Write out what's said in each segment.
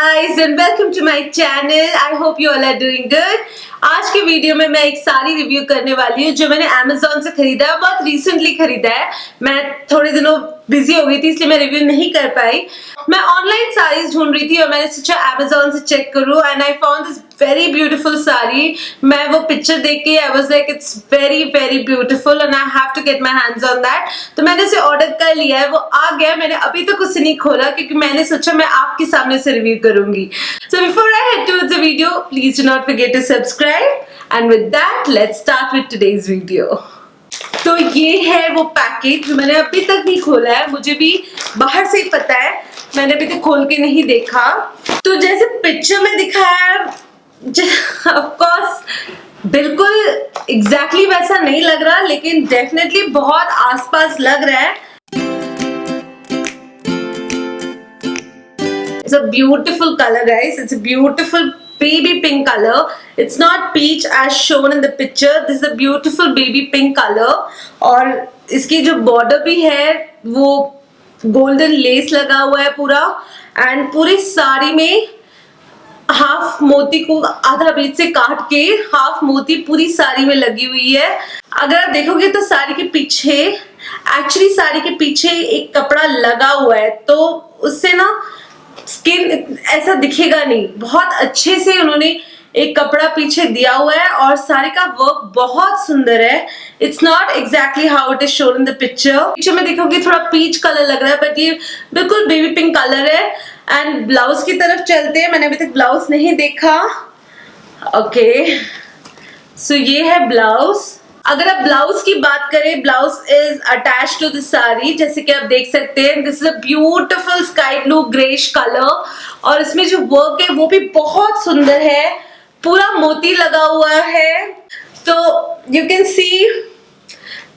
guys and welcome to my channel. I hope you all are doing good. आज के video में मैं एक साड़ी रिव्यू करने वाली हूँ जो मैंने Amazon से खरीदा है, बहुत रिसेंटली खरीदा है। मैं थोड़े दिनों बिजी हो गई थी इसलिए मैं रिव्यू नहीं कर पाई। मैं ऑनलाइन साड़ीज ढूंढ रही थी और मैंने सोचा Amazon से चेक करूँ and I found this very beautiful sari. मैं वो पिक्चर देख के I was like it's very very beautiful and I have to get my hands on that. तो मैंने इसे ऑर्डर कर लिया है, वो आ गया। मैंने अभी तक उसे नहीं खोला क्योंकि मैंने सोचा मैं आपके सामने से रिव्यू करूंगी। So before I head to the video please do not forget to subscribe and with that let's start with today's video. तो ये है वो पैकेज जो मैंने अभी तक नहीं खोला है, मुझे भी बाहर से ही पता है, मैंने अभी तक खोल के नहीं देखा। तो जैसे पिक्चर में दिखाया है ऑफ कोर्स बिल्कुल एग्जैक्टली वैसा नहीं लग रहा, लेकिन डेफिनेटली बहुत आसपास लग रहा है। It's a beautiful color guys, it's a beautiful baby pink color. It's not peach as shown in the picture. This is a beautiful baby pink color और इसकी जो बॉर्डर भी है वो गोल्डन लेस लगा हुआ है पूरा एंड पूरी साड़ी में हाफ मोती को आधा बीच से काट के हाफ मोती पूरी साड़ी में लगी हुई है। अगर आप देखोगे तो साड़ी के पीछे एक्चुअली साड़ी के पीछे एक कपड़ा लगा हुआ है तो उससे ना स्किन ऐसा दिखेगा नहीं। बहुत अच्छे से उन्होंने एक कपड़ा पीछे दिया हुआ है और साड़ी का वर्क बहुत सुंदर है। It's not exactly how it is shown in the picture में देखोगे थोड़ा पीच कलर लग रहा है बट ये बिल्कुल बेबी पिंक कलर है। एंड ब्लाउज की तरफ चलते हैं, मैंने अभी तक ब्लाउज नहीं देखा। ओके सो ये है ब्लाउज। अगर आप ब्लाउज की बात करें, blouse is attach to the sari जैसे कि आप देख सकते हैं। This is a beautiful sky blue greyish colour और इसमें जो वर्क है वो भी बहुत सुंदर है, पूरा मोती लगा हुआ है। तो यू कैन सी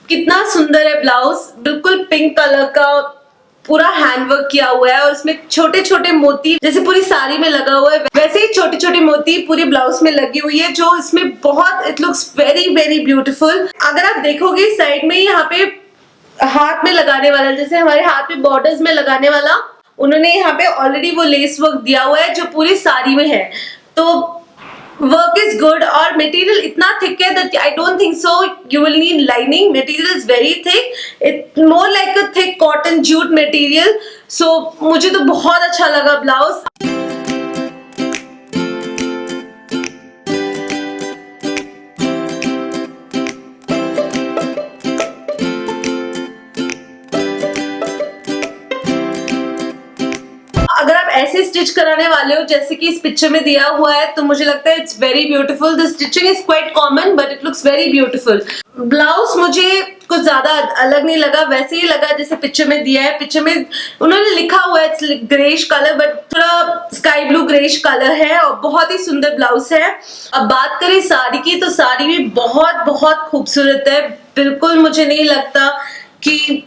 कितना सुंदर है ब्लाउज, बिल्कुल पिंक कलर का पूरा हैंडवर्क किया हुआ है और इसमें छोटे छोटे मोती जैसे पूरी साड़ी में लगा हुआ है वैसे ही छोटे छोटे मोती पूरी ब्लाउज में लगी हुई है जो इसमें बहुत it looks very very beautiful. अगर आप देखोगे साइड में यहाँ पे हाथ में लगाने वाला, जैसे हमारे हाथ पे बॉर्डर्स में लगाने वाला, उन्होंने यहाँ पे ऑलरेडी वो लेस वर्क दिया हुआ है जो पूरी साड़ी में है। तो वर्क इज गुड और मटेरियल इतना थिक है that I don't think so you will need lining. Material is very thick, it more like a thick cotton jute material. So मुझे तो बहुत अच्छा लगा ब्लाउज। अगर आप ऐसे स्टिच कराने वाले हो जैसे कि इस पिक्चर में दिया हुआ है तो मुझे लगता है it's very beautiful. The stitching is quite common but it looks very beautiful. Blouse मुझे कुछ ज्यादा अलग नहीं लगा, वैसे ही लगा जैसे पिक्चर में दिया है। पिक्चर में उन्होंने लिखा हुआ है इट्स ग्रेश कलर बट थोड़ा स्काई ब्लू ग्रेश कलर है और बहुत ही सुंदर ब्लाउज है। अब बात करें साड़ी की तो साड़ी भी बहुत बहुत खूबसूरत है। बिल्कुल मुझे नहीं लगता कि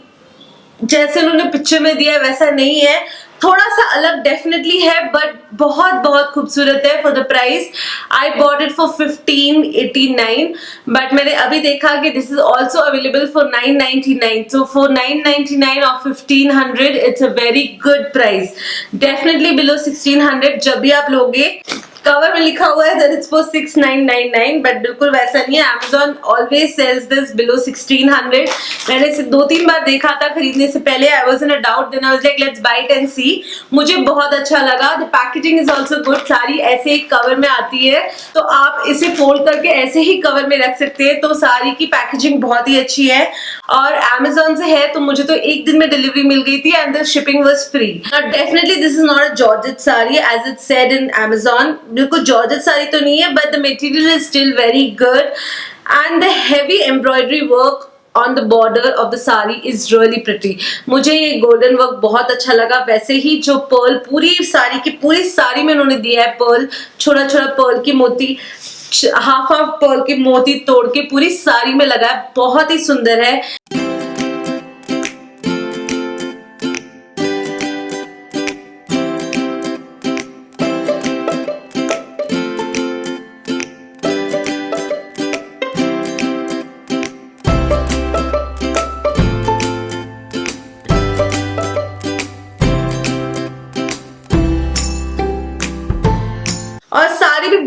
जैसे उन्होंने पिक्चर में दिया है वैसा नहीं है, थोड़ा सा अलग डेफिनेटली है बट बहुत बहुत खूबसूरत है। For the price I bought it for 1589 but मैंने अभी देखा कि this is also available for 999। So for 999 और 1500 it's a very good price. Definitely below 1600 जब भी आप लोगे। कवर में लिखा हुआ है दैट इट्स फॉर 6999 बट बिल्कुल वैसा नहीं है। Amazon always sells this below 1600। मैंने इसे 2-3 बार देखा था खरीदने से पहले। I was in a doubt, then I was like let's buy it and see। मुझे बहुत अच्छा लगा। The packaging is also good। सारी ऐसे ही कवर में आती है तो आप इसे फोल्ड करके ऐसे ही कवर में रख सकते हैं। तो साड़ी की पैकेजिंग बहुत ही अच्छी है और Amazon से है तो मुझे तो एक दिन में डिलीवरी मिल गई थी and the shipping was free. Definitely this is not a georgette sari as it said in Amazon। बिल्कुल जॉर्जेट साड़ी तो नहीं है but the material is still very good and the heavy embroidery work on the border of the sari is really pretty. मुझे ये golden work बहुत अच्छा लगा। वैसे ही जो पर्ल पूरी साड़ी में उन्होंने दिया है, पर्ल छोटा छोटा पर्ल की मोती, हाफ पर्ल के मोती तोड़ के पूरी साड़ी में लगा है, बहुत ही सुंदर है।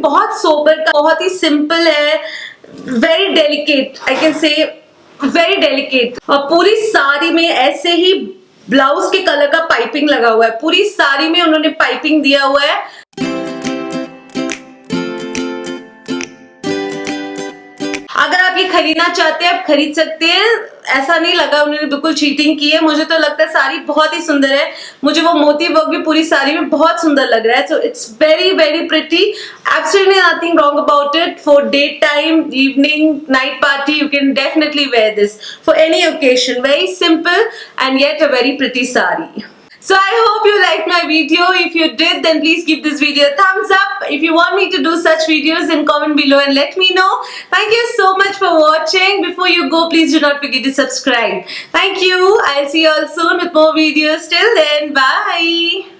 बहुत सोबर का, बहुत ही सिंपल है, very delicate, I can say very delicate. और पूरी साड़ी में ऐसे ही ब्लाउज के कलर का पाइपिंग लगा हुआ है, पूरी साड़ी में उन्होंने पाइपिंग दिया हुआ है। अगर आप ये खरीदना चाहते हैं आप खरीद सकते हैं, ऐसा नहीं लगा उन्होंने बिल्कुल चीटिंग की है। मुझे तो लगता है साड़ी बहुत ही सुंदर है, मुझे वो मोती वर्क भी पूरी साड़ी में बहुत सुंदर लग रहा है। So it's very very pretty, absolutely nothing wrong about it. For day time, evening, night party, you can definitely wear this for any occasion. Very simple and yet a very pretty saree. So I hope you liked my video. If you did, then please give this video a thumbs up. If you want me to do such videos, then comment below and let me know. Thank you so much for watching. Before you go, please do not forget to subscribe. Thank you. I'll see you all soon with more videos. Till then, bye.